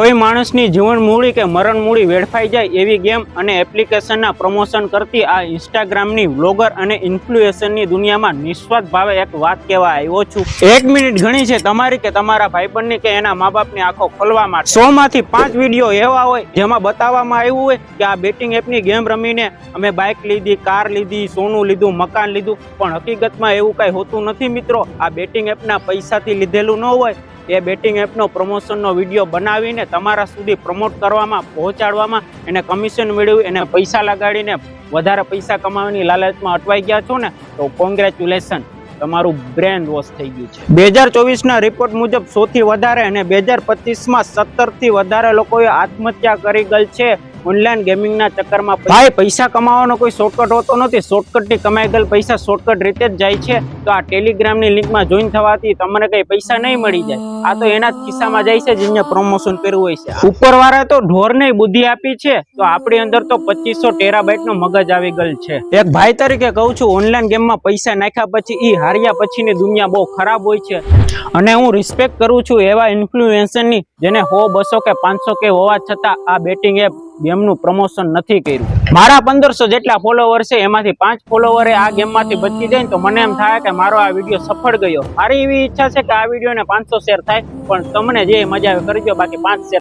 કોઈ માણસની જીવન મૂડી કે મરણ મૂડી વેડફાઈ જાય એવી ગેમ અને એપ્લિકેશનના પ્રમોશન કરતી આ ઇન્સ્ટાગ્રામની વ્લોગર અને ઇન્ફ્લુએન્સરની દુનિયામાં નિસ્વાર્થ ભાવે એક વાત કહેવા આવ્યો છું। 1 મિનિટ ઘણી છે તમારી કે તમારા ભાઈબંધની કે એના મા બાપની આંખો ખોલવા માટે। 100 માંથી 5 વિડીયો એવા હોય જેમાં બતાવવામાં આવ્યું હોય કે આ બેટિંગ એપની ગેમ રમીને અમે બાઇક લીધી, કાર લીધી, સોનું લીધું, મકાન લીધું, પણ હકીકતમાં એવું કઈ હોતું નથી મિત્રો। આ બેટિંગ એપના પૈસાથી લીધેલું ન હોય, એ બેટિંગ એપનો પ્રમોશનનો વિડીયો બનાવીને તમારા સુધી પ્રમોટ કરવામાં, પહોંચાડવામાં, એને કમિશન મેળવી, એને પૈસા લગાડીને વધારે પૈસા કમાવાની લાલચમાં અટવાઈ ગયા છો ને, તો કોંગ્રેચ્યુલેશન, તમારું બ્રેન વોશ થઈ ગયું છે। 2024ના રિપોર્ટ મુજબ 100 થી વધારે અને 2025માં 17 થી વધારે લોકોએ આત્મહત્યા કરી ગઈ છે ઓનલાઈન ગેમિંગના ચક્કરમાં। ભાઈ, પૈસા કમાવાનો કોઈ શોર્ટકટ હોતો નથી। શોર્ટકટથી કમાઈ ગયેલ પૈસા શોર્ટકટ રીતે જ જાય છે। તો આ ટેલિગ્રામની લિંકમાં જોઈન થવાથી તમને કઈ પૈસા નહીં મળી જાય, આ તો એના જ ખિસ્સામાં જાય છે જેને પ્રમોશન કર્યું હોય છે। ઉપરવાળા તો ઢોરને બુદ્ધિ આપી છે, તો આપણી અંદર તો 2500 ટેરાબાઇટનો મગજ આવી ગયેલ છે। એક ભાઈ તરીકે કહું છું, ઓનલાઈન ગેમમાં પૈસા નાખ્યા પછી ઈ હાર્યા પછીની દુનિયા બહુ ખરાબ હોય છે, અને હું રિસ્પેક્ટ કરું છું એવા ઇન્ફ્લુએન્સરની જેને 100, 200 કે 500 કે હોવા છતાં આ બેટિંગ એપ ગેમનું પ્રમોશન નથી કર્યું। મારા 1500 જેટલા ફોલોવર છે, એમાંથી 5 ફોલોવરે આ ગેમમાંથી બચી જાય ને તો મને એમ થાય કે મારો આ વિડીયો સફળ ગયો। મારી એવી ઈચ્છા છે કે આ વિડીયોને 500 શેર થાય, પણ તમને જે મજા આવે કરજો, બાકી 5 શેર